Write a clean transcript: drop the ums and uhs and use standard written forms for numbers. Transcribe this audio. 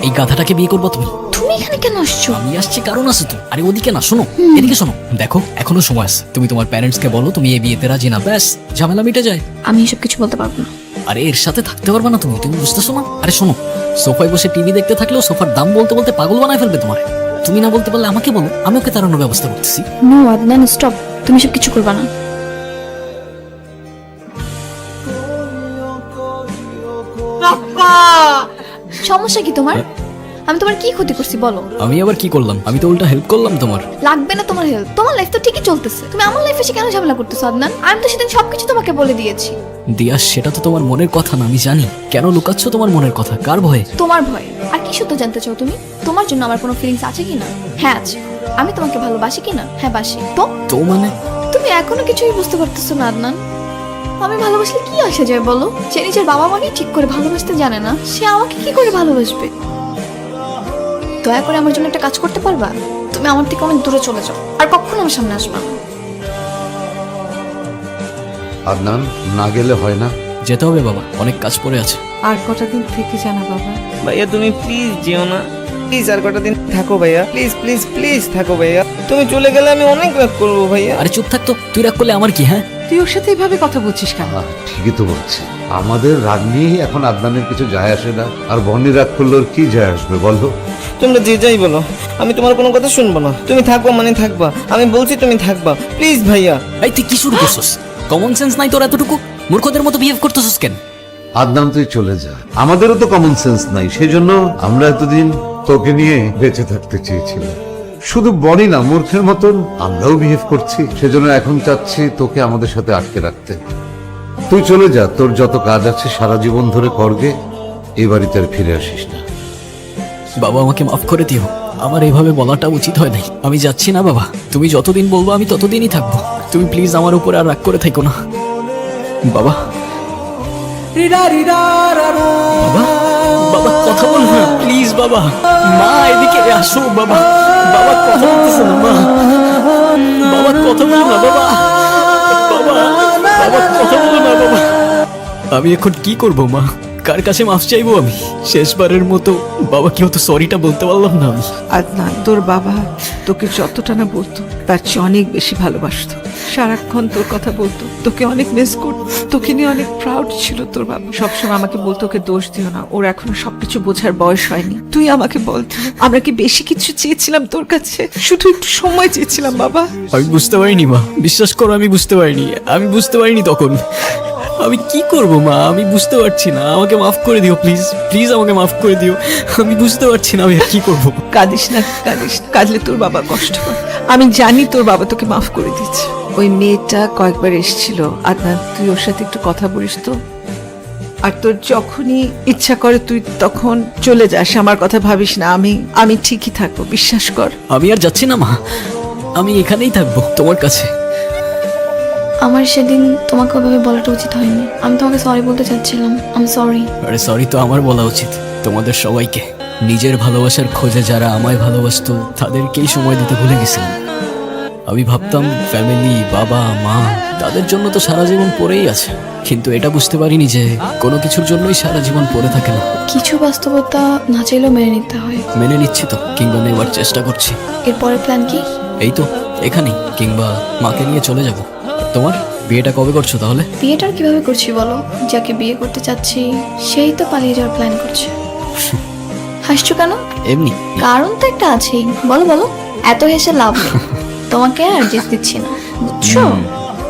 এই গাধাটাকে বিয়ে করবো তুমি? তুমি এখানে কেন আসছো? আমি আসছি কারণ আছে তো। আরে ওদিকে না, শোনো এদিকে শোনো। দেখো এখনো সময় আছে, তুমি তোমার প্যারেন্টসকে বলো তুমি এই বিয়েতে রাজি না, ব্যাস ঝামেলা মিটে যায়। আমি এসব কিছু বলতে পারবো না। আরে এর সাথে থাকতে পারবে না তুমি, তুমি বুঝতেছো না? আরে শোনো, সোফায় বসে টিভি দেখতে থাকলেও সোফার দাম বলতে বলতে পাগল বানায় ফেলবে তোমার। তুমি না বলতে পারলে আমাকে বলো, আমি ওকে তাড়ানোর ব্যবস্থা করতেছি। No Adnan, stop. তুমি সব কিছু করবা না। সমস্যা কি তোমার? আমি তোমার কি ক্ষতি করছি বলো? আমি আবার কি করলাম? আমি তো উল্টা হেল্প করলাম তোমার। লাগবে না তোমার হেল্প, তোমার লাইফ তো ঠিকই চলতেছে। তুমি আমার লাইফে এসে কেন ঝামেলা করতেছো আদনান? আমি তো সেদিন সবকিছু তোমাকে বলে দিয়েছি। দিয়া, সেটা তো তোমার মনের কথা না, আমি জানি। কেন লুকাচ্ছ তোমার মনের কথা? কার ভয়ে? তোমার ভয়। আর কি সত্য জানতে চাও তুমি? তোমার জন্য আমার কোনো ফিলিংস আছে কিনা? হ্যাঁ আছে। আমি তোমাকে ভালোবাসি কিনা? হ্যাঁ বাসি। তো মানে তুমি এখনো কিছুই বুঝতে পারতেছো না আদনান। আমি ভালোবাসলে কি আসে যায় বলো? যে নিজের বাবা মাকে ঠিক করে ভালোবাসতে জানে না, সে আমাকে কি করে ভালোবাসবে? দয়া করে আমার জন্য একটা কাজ করতে পারবা? তুমি আমার থেকে অনেক দূরে চলে যাও, আর কখনো আমার সামনে আসবা না। আদনান, না গেলে হয় না। যেতে হবে বাবা, অনেক কাজ পড়ে আছে। আর কটা দিন থেকে জানা বাবা। ভাইয়া তুমি প্লিজ যেও না, প্লিজ আর কটা দিন থাকো ভাইয়া, প্লিজ প্লিজ প্লিজ থাকো ভাইয়া। তুমি চলে গেলে আমি অনেক রাগ করবো ভাইয়া। আরে চুপ থাক তো, তুই রাগ করলে আমার কি? হ্যাঁ তুই ওর সাথে এইভাবে কথা বলছিস কেন? ঠিকই তো বলছি, আমাদের রাগ নিয়েই এখন আদনানের কিছু যায় আসে না। আর বনি রাগ করলে ওর কি যায় আসবে বলো? তোমরা যে যাই বলো, আমি তোমার কোনো কথা শুনবো না। তুমি থাকবা মানে থাকবা, আমি বলছি তুমি থাকবা, প্লিজ ভাইয়া। এই তুই কি শুরু করছিস? কমন সেন্স নাই তোর এতটুকু? মূর্খদের মতো বিহেভ করতেছিস কেন? আদনান তুই চলে যা, আমাদেরও তো কমন সেন্স নাই। সেজন্য আমরা এতদিন তোকে নিয়ে বেঁচে থাকতে চেয়েছিলাম। শুধু বনি না, মূর্খের মতন আমরাও বিহেভ করছি। সেজন্য এখন চাচ্ছি তোকে আমাদের সাথে আটকে রাখতে। তুই চলে যা, তোর যত কাজ আছে সারা জীবন ধরে করগে, এই বাড়িতে আর ফিরে আসিস না। বাবা আমাকে মাফ করে দিও, আমার এইভাবে বলাটা উচিত হয় নাই। আমি যাচ্ছি না বাবা, তুমি যতদিন বলবো আমি ততদিনই থাকবো। তুমি প্লিজ আমার উপরে আর রাগ করে থেকো না বাবা। বাবা, বাবা কথা বল না প্লিজ বাবা। মা এদিকে আসো বাবা। বাবা কথা বলতেছে না মা। বাবা কথা বলো না বাবা। বাবা, বাবা কথা বলো না বাবা। আমি এখন কি করব মা? কার কাছে মাফ চাইবো আমি? শেষবারের মতো বাবাকে হয়তো সরিটা বলতে পারলাম না আমি। আদনান, তোর বাবা তোকে যতটা না বলতো তার চেয়ে অনেক বেশি ভালোবাসতো। সারাক্ষণ তোর কথা বলতো, তোকে অনেক মিস করতো, তোকে নিয়ে অনেক প্রাউড ছিল তোর বাবা। সবসময় আমাকে বলতো ওকে দোষ দিও না, ওর এখনো সবকিছু বোঝার বয়স হয়নি। তুই আমাকে বলতো, আমরা কি বেশি কিছু চেয়েছিলাম তোর কাছে? শুধু একটু সময় চেয়েছিলাম বাবা। আমি বুঝতে পারিনি মা, বিশ্বাস করো আমি বুঝতে পারিনি। আমি বুঝতে পারিনি তখন। আমি কি করব মা? আমি বুঝতে পারছি না। আমাকে মাফ করে দিও প্লিজ, প্লিজ আমাকে মাফ করে দিও। আমি বুঝতে পারছি না আমি আর কি করব। কাঁদিস না, কাঁদিস না। কাঁদলে তোর বাবা কষ্ট পায়। আমি জানি তোর বাবা তোকে মাফ করে দিচ্ছে। ওই মেয়েটা কয়েকবার এসেছিল আদনান, তুই ওর সাথে একটু কথা বলিস তো। আর তোর যখনই ইচ্ছা করে তুই তখন চলে যাস, আমার কথা ভাবিস না। আমি ঠিকই থাকবো, বিশ্বাস কর। আমি আর যাচ্ছি না মা, আমি এখানেই থাকবো তোমার কাছে। আমার সেদিন তোমাকে ওভাবে বলাটা উচিত হয়নি। আমি তোমাকে সরি বলতে চাচ্ছিলাম। আমি সরি। আরে সরি তো আমার বলা উচিত, তোমাদের সবাইকে। নিজের ভালোবাসার খোঁজে যারা আমায় ভালোবাসতো তাদেরকেই সময় দিতে ভুলে গেছিলাম। আমি ভাবতাম ফ্যামিলি, বাবা মা, তাদের জন্য তো সারা জীবন পড়েই আছে। কিন্তু এটা বুঝতে পারিনি যে কোনো কিছুর জন্যই সারা জীবন পড়ে থাকে না। কিছু বাস্তবতা না চাইলেও মেনে নিতে হয়। মেনে নিচ্ছি তো, কিংবা নেবার চেষ্টা করছি। এরপরের প্ল্যান কি? এই তো এখানেই, কিংবা মাকে নিয়ে চলে যাব। তোমার বিয়েটা কবে করছো তাহলে? বিয়েটা আর কিভাবে করছি বলো? যাকে বিয়ে করতে চাচ্ছি সেই তো পালিয়ে যাওয়ার প্ল্যান করছে। হাসছো কেন? এমনি। কারণ তো একটা আছেই। বলো বলো, এত হেসে লাভ নেই। তোমাকে আর যেতে দিচ্ছি না, বুঝছো?